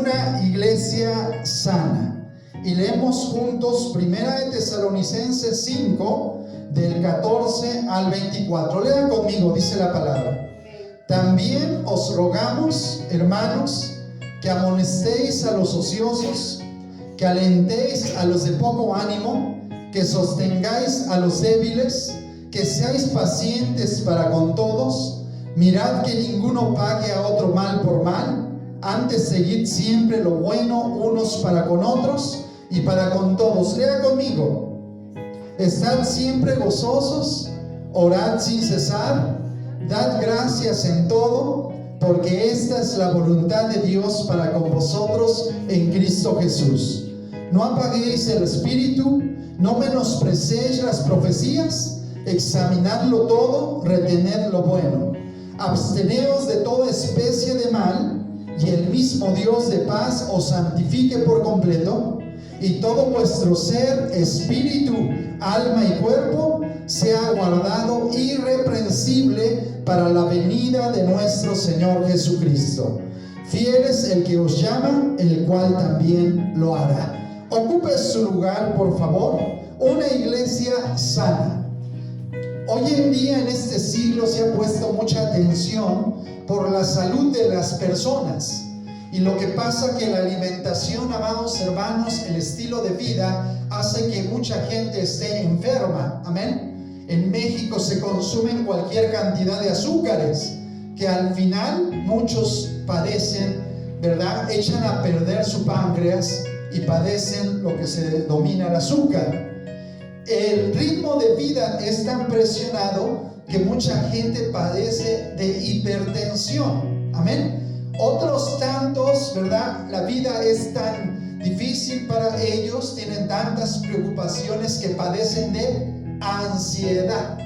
una iglesia sana. Y leemos juntos Primera de Tesalonicenses 5, del 14 al 24. Lean conmigo, dice la palabra. También os rogamos, hermanos, que amonestéis a los ociosos, que alentéis a los de poco ánimo, que sostengáis a los débiles, que seáis pacientes para con todos. Mirad que ninguno pague a otro mal por mal, antes seguid siempre lo bueno unos para con otros y para con todos. Lea conmigo. Estad siempre gozosos, orad sin cesar, dad gracias en todo, porque esta es la voluntad de Dios para con vosotros en Cristo Jesús. No apaguéis el espíritu, no menosprecéis las profecías, examinadlo todo, retened lo bueno. Absteneos de toda especie de mal, y el mismo Dios de paz os santifique por completo, y todo vuestro ser, espíritu, alma y cuerpo sea guardado irreprensible para la venida de nuestro Señor Jesucristo. Fiel es el que os llama, el cual también lo hará. Ocupe su lugar, por favor. Una iglesia sana. Hoy en día, en este siglo, se ha puesto mucha atención por la salud de las personas. Y lo que pasa que la alimentación, amados hermanos, el estilo de vida, hace que mucha gente esté enferma. Amén. En México se consumen cualquier cantidad de azúcares, que al final muchos padecen, ¿verdad? Echan a perder su páncreas y padecen lo que se denomina el azúcar. El ritmo de vida es tan presionado que mucha gente padece de hipertensión. Amén. Otros tantos, ¿verdad? La vida es tan difícil para ellos, tienen tantas preocupaciones que padecen de ansiedad.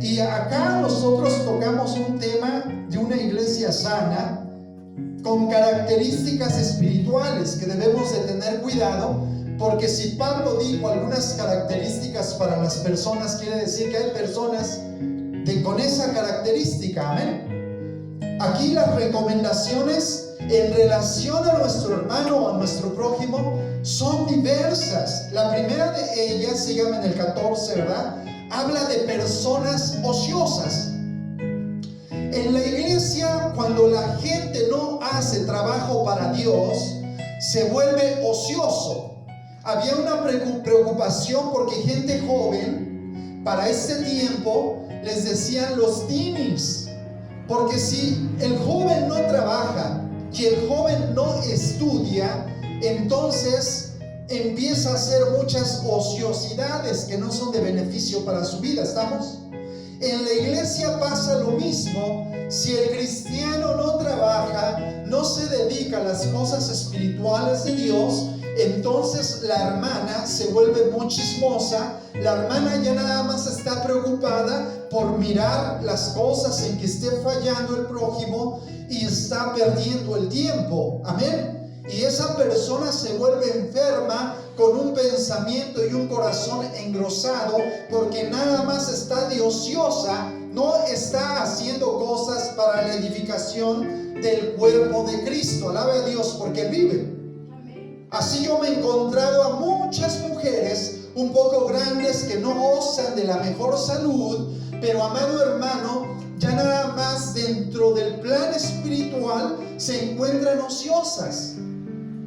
Y acá nosotros tocamos un tema de una iglesia sana con características espirituales que debemos de tener cuidado, porque si Pablo dijo algunas características para las personas, quiere decir que hay personas con esa característica. Amén. Aquí las recomendaciones en relación a nuestro hermano o a nuestro prójimo son diversas. La primera de ellas, síganme en el 14, ¿verdad? Habla de personas ociosas. En la iglesia, cuando la gente no hace trabajo para Dios, se vuelve ocioso. Había una preocupación porque gente joven, para este tiempo, les decían los teenies. Porque si el joven no trabaja y el joven no estudia, entonces empieza a hacer muchas ociosidades que no son de beneficio para su vida. ¿Estamos? En la iglesia pasa lo mismo. Si el cristiano no trabaja, no se dedica a las cosas espirituales de Dios, entonces la hermana se vuelve muy chismosa. La hermana ya nada más está preocupada por mirar las cosas en que esté fallando el prójimo y está perdiendo el tiempo. Amén. Y esa persona se vuelve enferma con un pensamiento y un corazón engrosado, porque nada más está de ociosa, no está haciendo cosas para la edificación del cuerpo de Cristo. Alabe a Dios porque Él vive. Así yo me he encontrado a muchas mujeres un poco grandes que no gozan de la mejor salud, pero amado hermano, ya nada más dentro del plan espiritual se encuentran ociosas.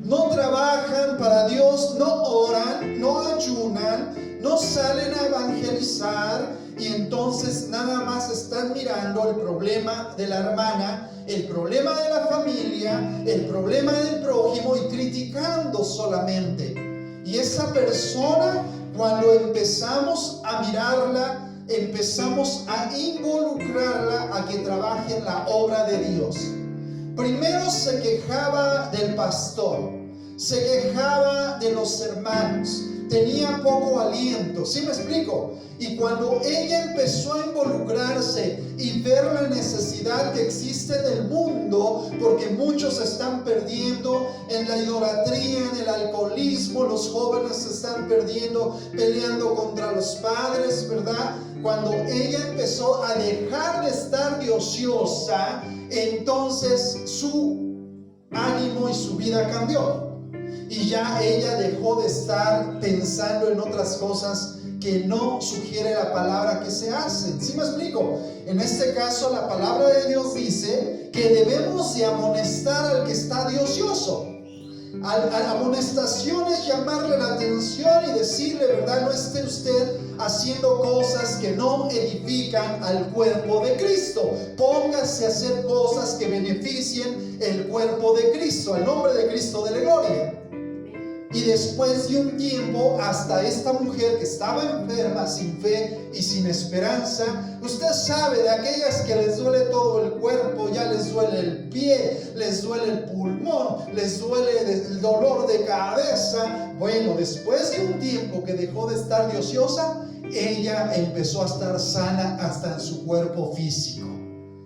No trabajan para Dios, no oran, no ayunan, no salen a evangelizar, y entonces nada más están mirando el problema de la hermana, el problema de la familia, el problema del prójimo, y criticando solamente. Y esa persona, cuando empezamos a mirarla, empezamos a involucrarla a que trabaje en la obra de Dios. Primero se quejaba del pastor, se quejaba de los hermanos, tenía poco aliento. ¿Sí me explico? Y cuando ella empezó a involucrarse y ver la necesidad que existe en el mundo, porque muchos se están perdiendo en la idolatría, en el alcoholismo, los jóvenes se están perdiendo, peleando contra los padres, ¿verdad? Cuando ella empezó a dejar de estar de ociosa, entonces su ánimo y su vida cambió. Y ya ella dejó de estar pensando en otras cosas que no sugiere la palabra que se hacen. ¿Sí me explico? En este caso la palabra de Dios dice que debemos de amonestar al que está de ocioso. Amonestación es llamarle la atención y decirle, ¿verdad? No esté usted haciendo cosas que no edifican al cuerpo de Cristo. Póngase a hacer cosas que beneficien el cuerpo de Cristo, al nombre de Cristo de la gloria. Y después de un tiempo, hasta esta mujer que estaba enferma, sin fe y sin esperanza, usted sabe, de aquellas que les duele todo el cuerpo, ya les duele el pie, les duele el pulmón, les duele el dolor de cabeza. Bueno, después de un tiempo que dejó de estar de ociosa, ella empezó a estar sana hasta en su cuerpo físico.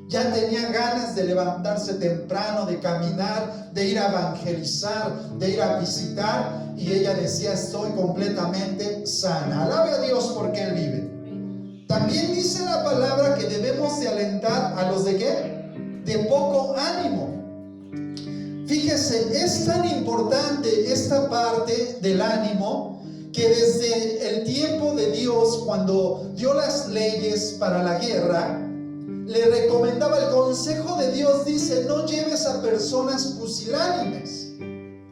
Ya tenía ganas de levantarse temprano, de caminar, de ir a evangelizar, de ir a visitar. Y ella decía, estoy completamente sana. Alabe a Dios porque Él vive. También dice la palabra que debemos de alentar a los de ¿qué? De poco ánimo. Fíjese, es tan importante esta parte del ánimo que desde el tiempo de Dios, cuando dio las leyes para la guerra, le recomendaba, el consejo de Dios dice, no lleves a personas pusilánimes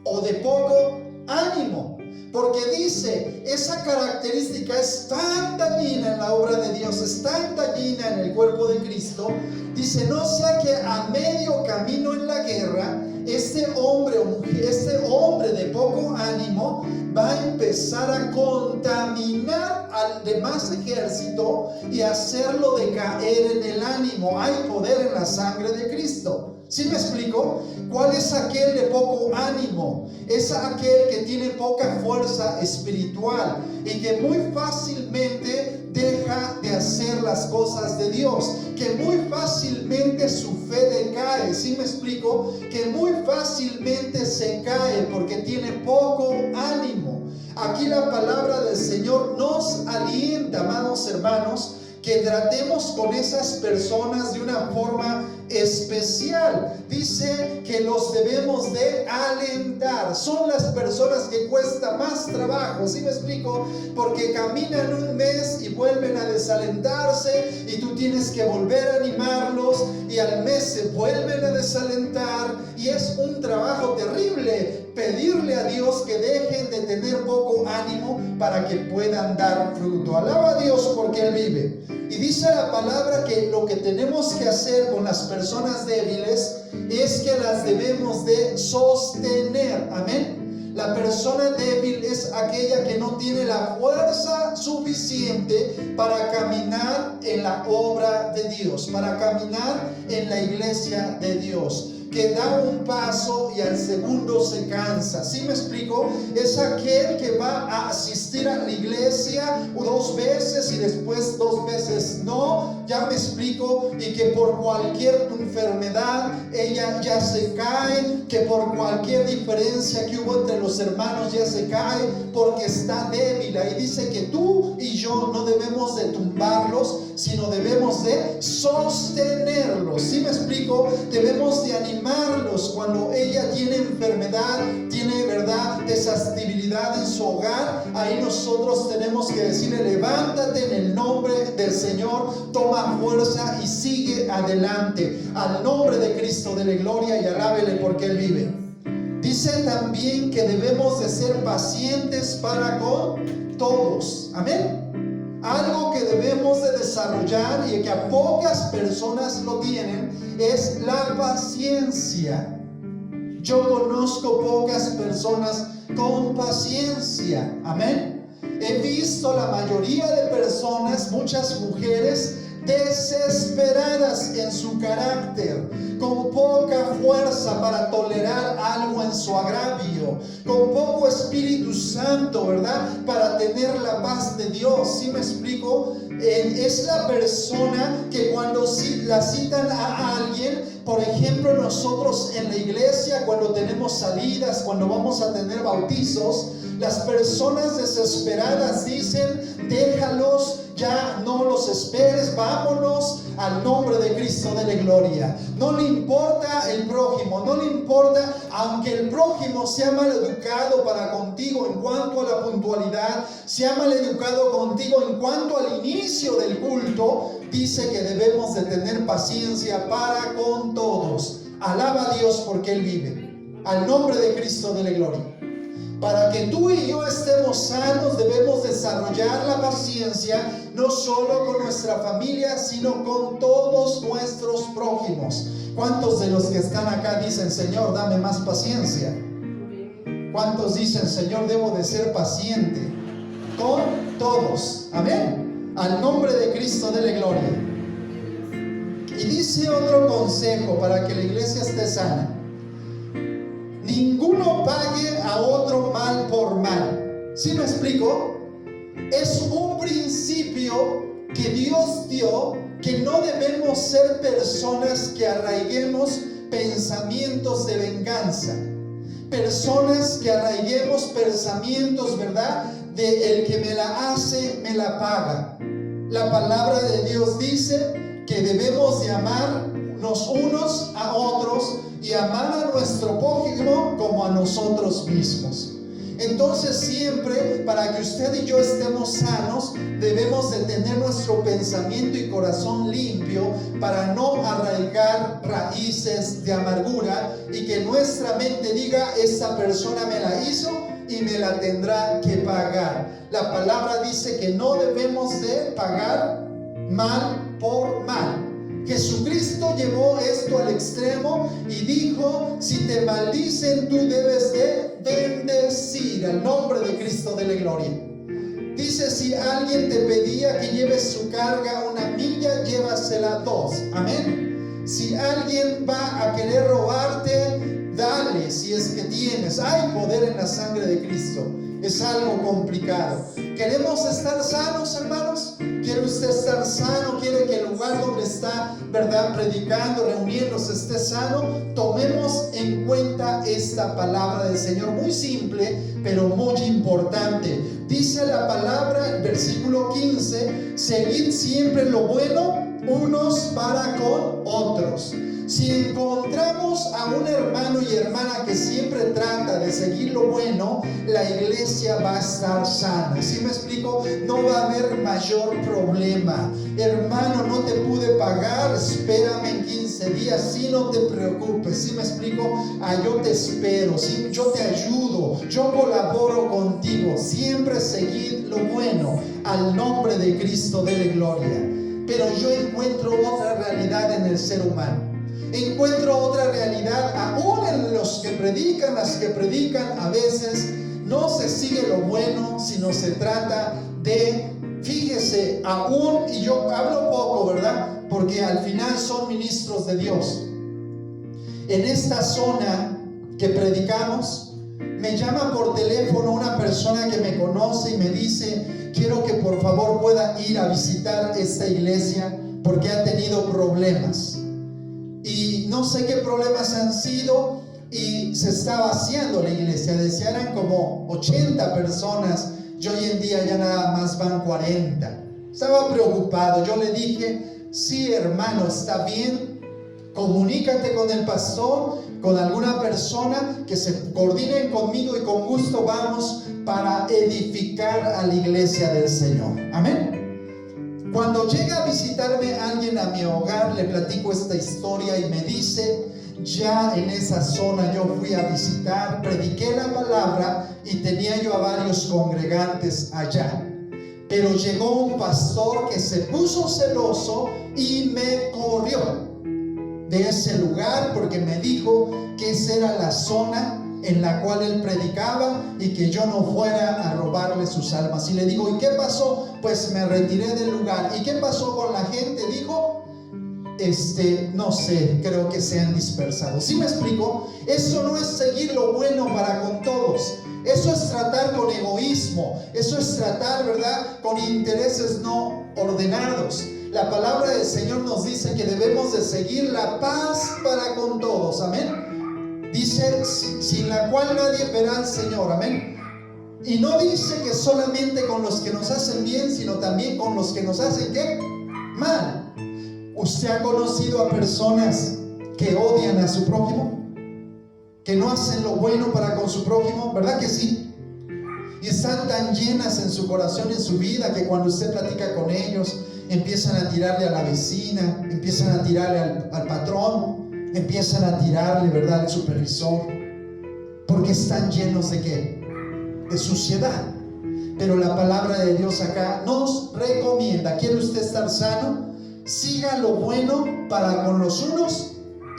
o de poco ánimo, porque dice, esa característica es tan dañina en la obra de Dios, es tan dañina en el cuerpo de Cristo. Dice, no sea que a medio camino en la guerra, este hombre o mujer, este hombre de poco ánimo va a empezar a contaminar al demás ejército y hacerlo decaer en el ánimo. Hay poder en la sangre de Cristo. ¿Sí me explico? ¿Cuál es aquel de poco ánimo? Es aquel que tiene poca fuerza espiritual y que muy fácilmente deja de hacer las cosas de Dios, que muy fácilmente su fe decae. ¿Sí me explico? Que muy fácilmente se cae porque tiene poco ánimo. Aquí la palabra del Señor nos alienta, amados hermanos, que tratemos con esas personas de una forma especial. Dice que los debemos de alentar. Son las personas que cuesta más trabajo, ¿sí me explico? Porque caminan un mes y vuelven a desalentarse y tú tienes que volver a animarlos y al mes se vuelven a desalentar y es un trabajo terrible pedirle a Dios que dejen de tener poco ánimo para que puedan dar fruto. Alaba a Dios porque Él vive. Y dice la palabra que lo que tenemos que hacer con las personas débiles es que las debemos de sostener. Amén. La persona débil es aquella que no tiene la fuerza suficiente para caminar en la obra de Dios, para caminar en la iglesia de Dios, que da un paso y al segundo se cansa. ¿Sí me explico? Es aquel que va a asistir a la iglesia 2 veces y después 2 veces no. Ya me explico. Y que por cualquier enfermedad ella ya se cae, que por cualquier diferencia que hubo entre los hermanos ya se cae porque está débil. Ahí dice que tú y yo no debemos de tumbarlos, sino debemos de sostenerlos. ¿Sí me explico? Debemos de animarlos cuando ella tiene enfermedad, tiene, verdad, desestabilidad en su hogar. Ahí nosotros tenemos que decirle, levántate en el nombre del Señor, toma fuerza y sigue adelante, al nombre de Cristo de la gloria, y alábele porque Él vive. Dice también que debemos de ser pacientes para con todos. Amén. Algo que debemos de desarrollar y que a pocas personas lo tienen es la paciencia. Yo conozco pocas personas con paciencia. Amén. He visto la mayoría de personas, muchas mujeres desesperadas en su carácter, con poca fuerza para tolerar algo en su agravio, con poco Espíritu Santo, ¿verdad? Para tener la paz de Dios. ¿Sí me explico? Es la persona que cuando la citan a alguien, por ejemplo, nosotros en la iglesia, cuando tenemos salidas, cuando vamos a tener bautizos, las personas desesperadas dicen, déjalos, ya no los esperes, vámonos al nombre de Cristo dele gloria. No le importa el prójimo, no le importa, aunque el prójimo sea mal educado para contigo en cuanto a la puntualidad, sea mal educado contigo en cuanto al inicio del culto, dice que debemos de tener paciencia para con todos. Alaba a Dios porque Él vive. Al nombre de Cristo dele gloria. Para que tú y yo estemos sanos, debemos desarrollar la paciencia, no solo con nuestra familia, sino con todos nuestros prójimos. ¿Cuántos de los que están acá dicen, Señor, dame más paciencia? ¿Cuántos dicen, Señor, debo de ser paciente con todos? Amén. Al nombre de Cristo dele gloria. Y dice otro consejo para que la iglesia esté sana. Ninguno pague a otro mal por mal. ¿Sí me explico? Es un principio que Dios dio, que no debemos ser personas que arraiguemos pensamientos de venganza. Personas que arraiguemos pensamientos, ¿verdad? De el que me la hace, me la paga. La palabra de Dios dice que debemos de amarnos unos a otros y amar a nuestro prójimo como a nosotros mismos. Entonces siempre, para que usted y yo estemos sanos, debemos de tener nuestro pensamiento y corazón limpio para no arraigar raíces de amargura y que nuestra mente diga, esa persona me la hizo y me la tendrá que pagar. La palabra dice que no debemos de pagar mal por mal. Jesucristo llevó esto al extremo y dijo, si te maldicen, tú debes de bendecir. Al nombre de Cristo dele gloria. Dice, si alguien te pedía que lleves su carga 1 milla, llévasela 2. Amén. Si alguien va a querer robarte, dale si es que tienes. Hay poder en la sangre de Cristo. Es algo complicado. ¿Queremos estar sanos, hermanos? ¿Quiere usted estar sano? ¿Quiere que el lugar donde está, verdad, predicando, reuniéndose, esté sano? Tomemos en cuenta esta palabra del Señor, muy simple, pero muy importante. Dice la palabra, versículo 15, seguid siempre lo bueno unos para con otros. Si encontramos a un hermano y hermana que siempre trata de seguir lo bueno, la iglesia va a estar sana. ¿Sí me explico? No va a haber mayor problema. Hermano, no te pude pagar, espérame en 15 días. Sí, no te preocupes. ¿Sí me explico? Yo te espero, ¿sí? Yo te ayudo, yo colaboro contigo. Siempre seguid lo bueno. Al nombre de Cristo dele gloria. Pero yo encuentro otra realidad en el ser humano. Encuentro otra realidad aún en los que predican, las que predican. A veces no se sigue lo bueno, sino se trata de, fíjese, aún, y yo hablo poco, ¿verdad? Porque al final son ministros de Dios. En esta zona que predicamos, me llama por teléfono una persona que me conoce y me dice, quiero que por favor pueda ir a visitar esta iglesia porque ha tenido problemas. Y no sé qué problemas han sido y se está vaciando la iglesia. Decía, eran como 80 personas y hoy en día ya nada más van 40. Estaba preocupado. Yo le dije, sí, hermano, está bien, comunícate con el pastor, con alguna persona que se coordinen conmigo y con gusto vamos para edificar a la iglesia del Señor. Amén. Cuando llega a visitarme alguien a mi hogar, le platico esta historia y me dice, ya en esa zona yo fui a visitar, prediqué la palabra y tenía yo a varios congregantes allá. Pero llegó un pastor que se puso celoso y me corrió de ese lugar porque me dijo que esa era la zona en la cual él predicaba y que yo no fuera a robarle sus almas. Y le digo, ¿y qué pasó? Pues me retiré del lugar. ¿Y qué pasó con la gente? Dijo, no sé, creo que se han dispersado. ¿Sí me explico? Eso no es seguir lo bueno para con todos. Eso es tratar con egoísmo. Eso es tratar, ¿verdad?, con intereses no ordenados. La palabra del Señor nos dice que debemos de seguir la paz para con todos. Amén. Dice, sin la cual nadie verá al Señor. Amén. Y no dice que solamente con los que nos hacen bien, sino también con los que nos hacen ¿qué? Mal. ¿Usted ha conocido a personas que odian a su prójimo? Que no hacen lo bueno para con su prójimo, ¿verdad que sí? Y están tan llenas en su corazón y en su vida que cuando usted platica con ellos, empiezan a tirarle a la vecina, empiezan a tirarle al patrón, empiezan a tirarle, ¿verdad?, al supervisor, porque están llenos ¿de qué? De suciedad. Pero la palabra de Dios acá nos recomienda: ¿quiere usted estar sano? Siga lo bueno para con los unos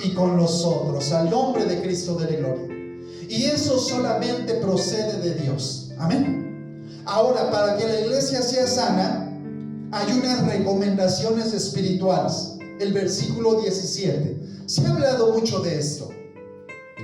y con los otros, al nombre de Cristo de la gloria. Y eso solamente procede de Dios. Amén. Ahora, para que la iglesia sea sana, hay unas recomendaciones espirituales. El versículo 17. Se ha hablado mucho de esto,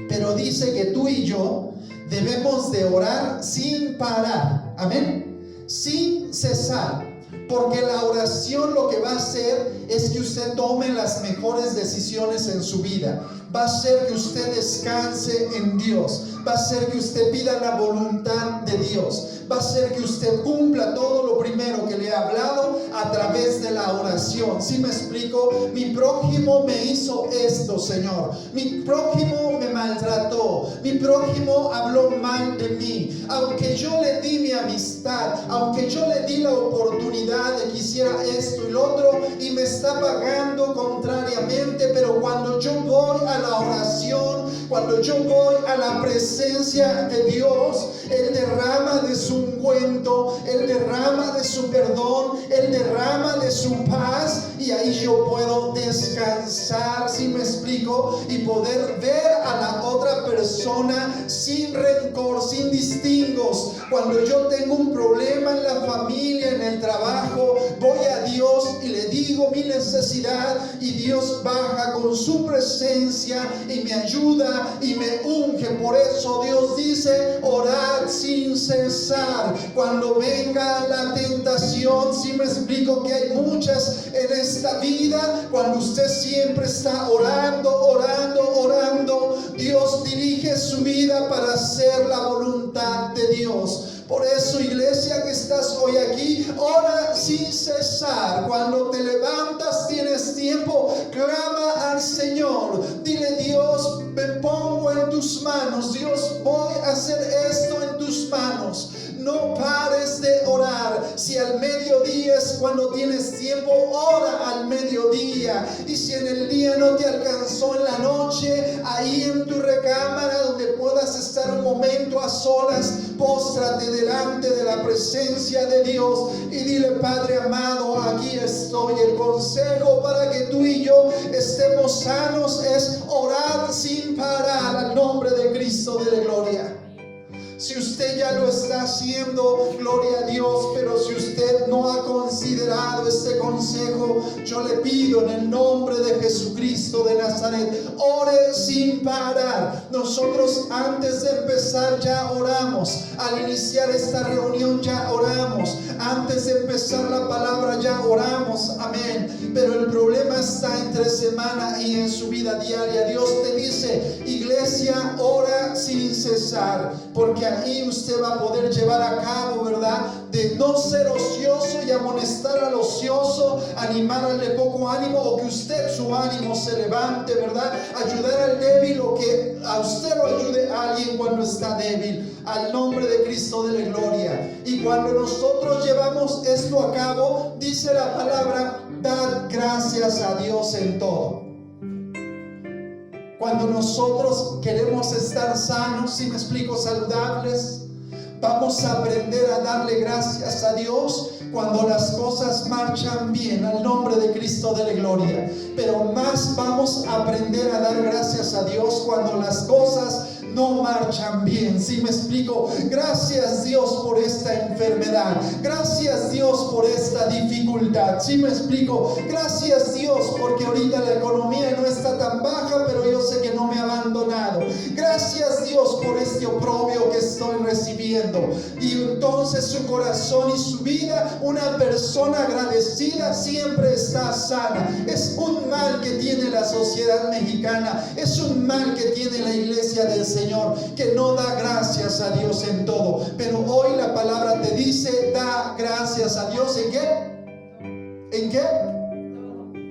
pero dice que tú y yo debemos de orar sin parar. Amén. Sin cesar. Porque la oración lo que va a hacer es que usted tome las mejores decisiones en su vida. Va a hacer que usted descanse en Dios. Va a hacer que usted pida la voluntad de Dios. Va a hacer que usted cumpla todo lo primero que le he hablado a través de la oración. ¿Sí me explico? Mi prójimo me hizo esto, Señor. Mi prójimo me maltrató. Mi prójimo habló mal de mí. Aunque yo le di mi amistad, aunque yo le di la oportunidad de que hiciera esto y lo otro, y me está pagando contrariamente, pero cuando yo voy a la oración, cuando yo voy a la presencia de Dios, Él derrama de su ungüento, Él derrama de su perdón, Él derrama de su paz, y ahí yo puedo descansar, ¿sí me explico? Y poder ver a la otra persona sin rencor, sin distingos. Cuando yo tengo un problema en la familia, en el trabajo, voy a Dios y le digo mi necesidad, y Dios baja con su presencia y me ayuda y me unge. Por eso Dios dice: orad sin cesar. Cuando venga la tentación, si me explico que hay muchas en esta vida, cuando usted siempre está orando, Dios dirige su vida para hacer la voluntad de Dios. Por eso, iglesia que estás hoy aquí, ora sin cesar. Cuando te levantas, tienes tiempo, clama al Señor. Dile: Dios, me pongo en tus manos. Dios, voy a hacer esto en tus manos. No pares de orar. Si al mediodía es cuando tienes tiempo, ora al mediodía. Y si en el día no te alcanzó, en la noche, ahí en tu recámara donde puedas estar un momento a solas, póstrate delante de la presencia de Dios y dile: Padre amado, aquí estoy. El consejo para que tú y yo estemos sanos es orar sin parar, al nombre de Cristo de la gloria. Si usted ya lo está haciendo, gloria a Dios, pero si usted no ha considerado este consejo, yo le pido en el nombre de Jesucristo de Nazaret, ore sin parar. Nosotros antes de empezar ya oramos, al iniciar esta reunión ya oramos, antes de empezar la palabra ya oramos, amén. Pero el problema está entre semana y en su vida diaria. Dios te dice: iglesia, ora sin cesar, porque ahí usted va a poder llevar a cabo, ¿verdad?, de no ser ocioso y amonestar al ocioso, animar al de poco ánimo, o que usted su ánimo se levante, ¿verdad?, ayudar al débil, o que a usted lo ayude a alguien cuando está débil, al nombre de Cristo de la gloria. Y cuando nosotros llevamos esto a cabo, dice la palabra: dad gracias a Dios en todo. Cuando nosotros queremos estar sanos, si me explico, saludables, vamos a aprender a darle gracias a Dios cuando las cosas marchan bien, al nombre de Cristo de la gloria. Pero más vamos a aprender a dar gracias a Dios cuando las cosas no marchan bien. ¿Sí me explico? Gracias Dios por esta enfermedad. Gracias Dios por esta dificultad. ¿Sí me explico? Gracias Dios porque ahorita la economía no está tan baja, pero yo sé que no me ha abandonado. Gracias Dios por este oprobio que estoy recibiendo. Y entonces su corazón y su vida, una persona agradecida siempre está sana. Es un mal que tiene la sociedad mexicana, es un mal que tiene la iglesia del Señor, que no da gracias a Dios en todo. Pero hoy la palabra te dice: da gracias a Dios. ¿En qué? ¿En qué?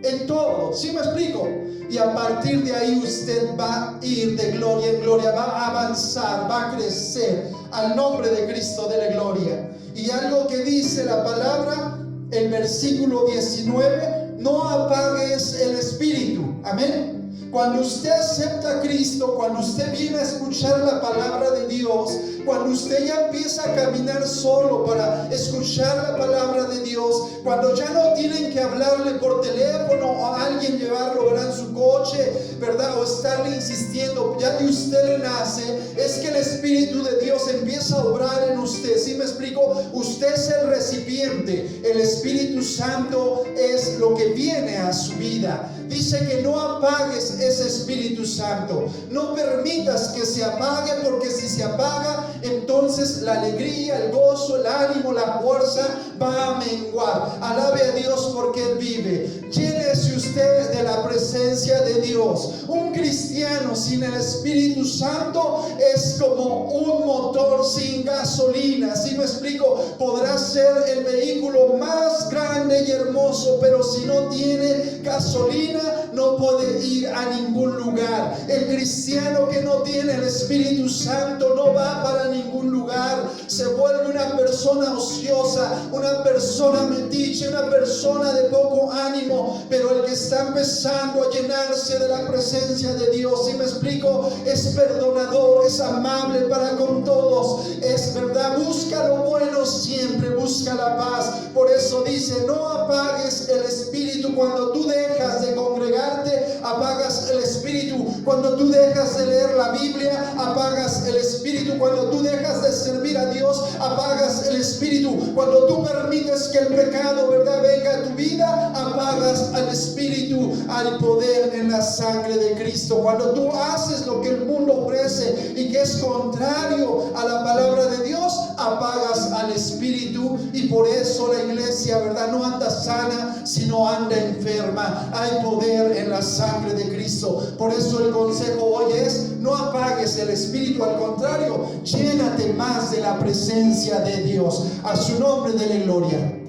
en todo. ¿Sí me explico? Y a partir de ahí usted va a ir de gloria en gloria, va a avanzar, va a crecer. Al nombre de Cristo, dele gloria. Y algo que dice la palabra, el versículo 19, no apagues el espíritu. Amén. Cuando usted acepta a Cristo, cuando usted viene a escuchar la palabra de Dios, cuando usted ya empieza a caminar solo para escuchar la palabra de Dios, cuando ya no tienen que hablarle por teléfono o a alguien llevarlo, ¿verdad?, en su coche, ¿verdad?, o estarle insistiendo, ya que usted le nace, es que el Espíritu de Dios empieza a obrar en usted. ¿Sí me explico? Usted es el recipiente, el Espíritu Santo es lo que viene a su vida. Dice que no apagues ese Espíritu Santo, no permitas que se apague, porque si se apaga, entonces la alegría, el gozo, el ánimo, la fuerza va a menguar. Alabe a Dios porque Él vive. Llénese usted de la presencia de Dios. Un cristiano sin el Espíritu Santo es como un motor sin gasolina. ¿Sí me explico? Podrá ser el vehículo más grande y hermoso, pero si no tiene gasolina, no puede ir a ningún lugar. El cristiano que no tiene el Espíritu Santo no va para ningún lugar. Se vuelve una persona ociosa, una persona metiche, una persona de poco ánimo. Pero el que está empezando a llenarse de la presencia de Dios, ¿sí me explico?, es perdonador, es amable para con todos, es verdad, busca lo bueno siempre, busca la paz. Por eso dice, no apagues el Espíritu. Cuando tú dejas de congregarte, apagas el Espíritu. Cuando tú dejas de leer la Biblia, apagas el Espíritu. Cuando tú dejas de servir a Dios, apagas el Espíritu. Cuando tú permites que el pecado, ¿verdad?, venga a tu vida, apagas al Espíritu, al poder en la sangre de Cristo. Cuando tú haces lo que el mundo ofrece y que es contrario a la palabra de Dios, apagas al Espíritu. Y por eso la iglesia, ¿verdad?, no anda sana, sino anda enferma. Hay poder en la sangre de Cristo. Por eso el consejo hoy es: no apagues el Espíritu, al contrario, llénate más de la presencia de Dios. A su nombre dele gloria.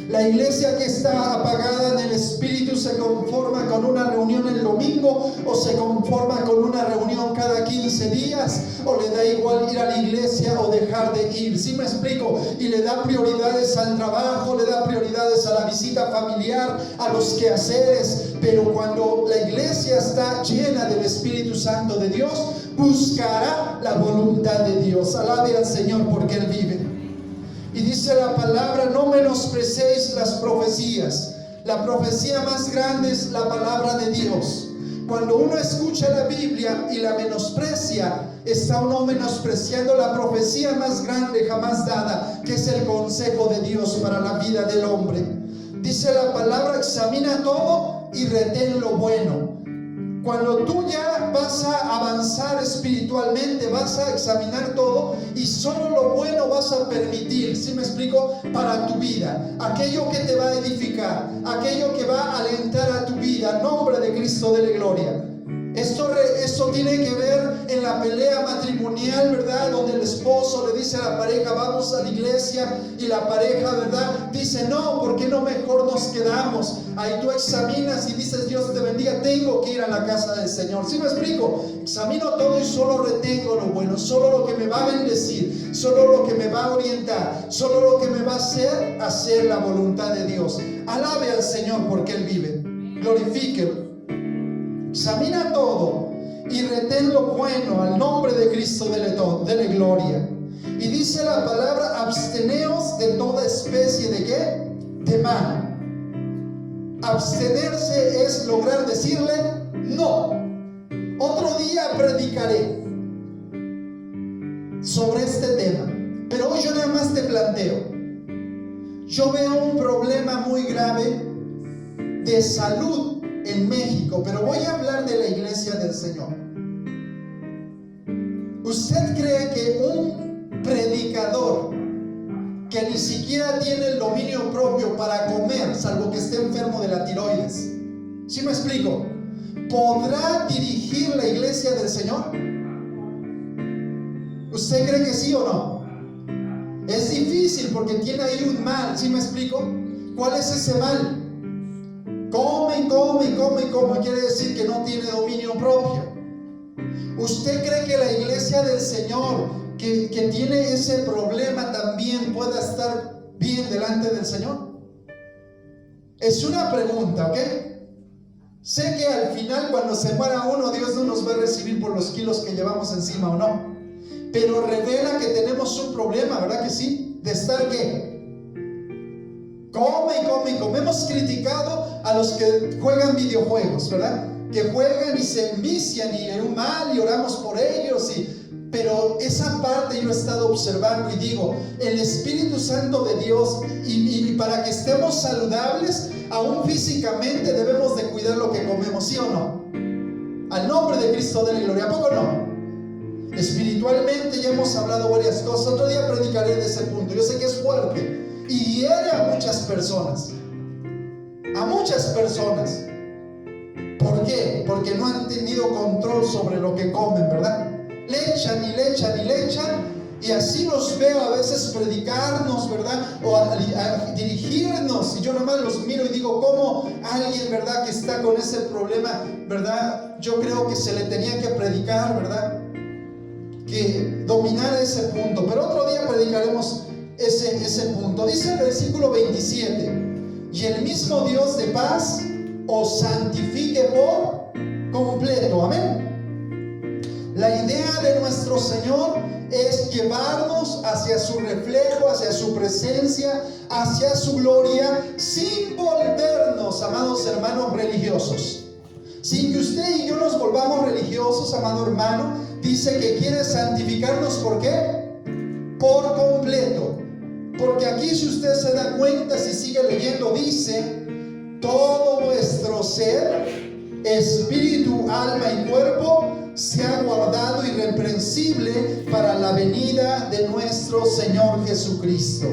La iglesia que está apagada en el Espíritu se conforma con una reunión el domingo, o se conforma con una reunión cada 15 días, o le da igual ir a la iglesia o dejar de ir. ¿Sí me explico? Y le da prioridades al trabajo, le da prioridades a la visita familiar, a los quehaceres. Pero cuando la iglesia está llena del Espíritu Santo de Dios, buscará la voluntad de Dios. Alabe al Señor porque Él vive. Y dice la palabra, no menosprecéis las profecías. La profecía más grande es la palabra de Dios. Cuando uno escucha la Biblia y la menosprecia, está uno menospreciando la profecía más grande jamás dada, que es el consejo de Dios para la vida del hombre. Dice la palabra, examina todo y retén lo bueno. Cuando tú ya vas a avanzar espiritualmente, vas a examinar todo y solo lo bueno vas a permitir, ¿sí me explico?, para tu vida. Aquello que te va a edificar, aquello que va a alentar a tu vida. Nombre de Cristo, dele gloria. Esto tiene que ver en la pelea matrimonial, ¿verdad?, donde el esposo le dice a la pareja, vamos a la iglesia, y la pareja, ¿verdad?, dice, no, ¿por qué no mejor nos quedamos? Ahí tú examinas y dices, Dios te bendiga, tengo que ir a la casa del Señor. ¿Sí me explico? Examino todo y solo retengo lo bueno, solo lo que me va a bendecir, solo lo que me va a orientar, solo lo que me va a hacer la voluntad de Dios. Alabe al Señor porque Él vive. Glorifíquelo. Examina todo y retén lo bueno. Al nombre de Cristo dele gloria. Y dice la palabra, absteneos de toda especie de ¿qué? De mal. Abstenerse es lograr decirle no. Otro día predicaré sobre este tema, pero hoy yo nada más te planteo. Yo veo un problema muy grave de salud en México, pero voy a hablar de la iglesia del Señor. ¿Usted cree que un predicador que ni siquiera tiene el dominio propio para comer, salvo que esté enfermo de la tiroides, ¿sí me explico?, podrá dirigir la iglesia del Señor? ¿Usted cree que sí o no? Es difícil porque tiene ahí un mal, ¿sí me explico? ¿Cuál es ese mal? come y come y come y come, quiere decir que no tiene dominio propio. ¿Usted cree que la iglesia del Señor que tiene ese problema también pueda estar bien delante del Señor? Es una pregunta, ¿ok? Sé que al final, cuando se muera uno, Dios no nos va a recibir por los kilos que llevamos encima, ¿o no? Pero revela que tenemos un problema, ¿verdad que sí? De estar, ¿qué? Come y come y come. Hemos criticado a los que juegan videojuegos, ¿verdad? Que juegan y se envician y en un mal y oramos por ellos pero esa parte yo he estado observando y digo, el Espíritu Santo de Dios y para que estemos saludables, aún físicamente debemos de cuidar lo que comemos, ¿sí o no? Al nombre de Cristo de la gloria, ¿a poco no? Espiritualmente ya hemos hablado varias cosas, otro día predicaré de ese punto, yo sé que es fuerte y hiere a muchas personas. ¿Por qué? Porque no han tenido control sobre lo que comen, ¿verdad? Le echan y así los veo a veces predicarnos, ¿verdad? O a dirigirnos, y yo nomás los miro y digo, ¿cómo alguien, ¿verdad?, que está con ese problema, ¿verdad? Yo creo que se le tenía que predicar, ¿verdad? Que dominar ese punto, pero otro día predicaremos ese punto. Dice el versículo 27, y el mismo Dios de paz os santifique por completo, amén. La idea de nuestro Señor es llevarnos hacia su reflejo, hacia su presencia, hacia su gloria, sin volvernos, amados hermanos, religiosos. Sin que usted y yo nos volvamos religiosos, amado hermano, dice que quiere santificarnos, ¿por qué? Por completo. Porque aquí, si usted se da cuenta, si sigue leyendo, dice, todo vuestro ser, espíritu, alma y cuerpo, sea guardado irreprensible para la venida de nuestro Señor Jesucristo.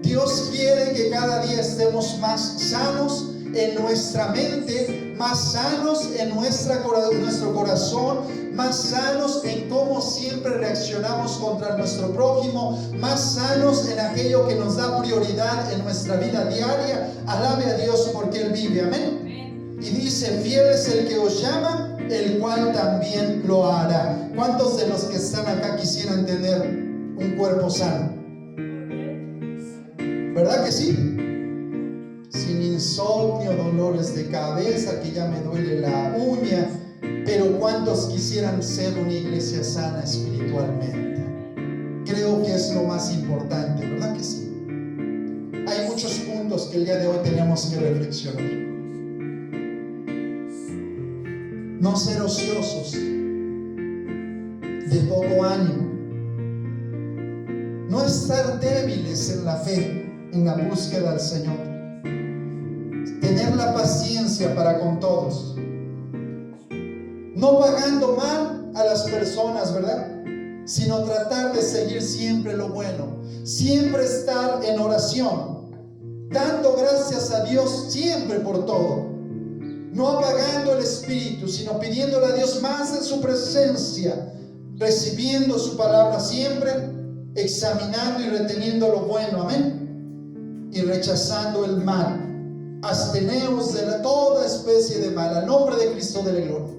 Dios quiere que cada día estemos más sanos en nuestra mente, más sanos en nuestro corazón, más sanos en cómo siempre reaccionamos contra nuestro prójimo, más sanos en aquello que nos da prioridad en nuestra vida diaria. Alabe a Dios porque Él vive, amén. Y dice, fiel es el que os llama, el cual también lo hará. ¿Cuántos de los que están acá quisieran tener un cuerpo sano? ¿Verdad que sí? Sin insomnio, dolores de cabeza, que ya me duele la uña. Pero ¿cuántos quisieran ser una iglesia sana espiritualmente? Creo que es lo más importante, ¿verdad que sí? Hay muchos puntos que el día de hoy tenemos que reflexionar. No ser ociosos, de poco ánimo, no estar débiles en la fe, en la búsqueda del Señor, tener la paciencia para con todos, no pagando mal a las personas, ¿verdad? Sino tratar de seguir siempre lo bueno, siempre estar en oración, dando gracias a Dios siempre por todo. No apagando el espíritu, sino pidiéndole a Dios más de su presencia, recibiendo su palabra siempre, examinando y reteniendo lo bueno, amén, y rechazando el mal. Absteneos de toda especie de mal, al nombre de Cristo de la gloria.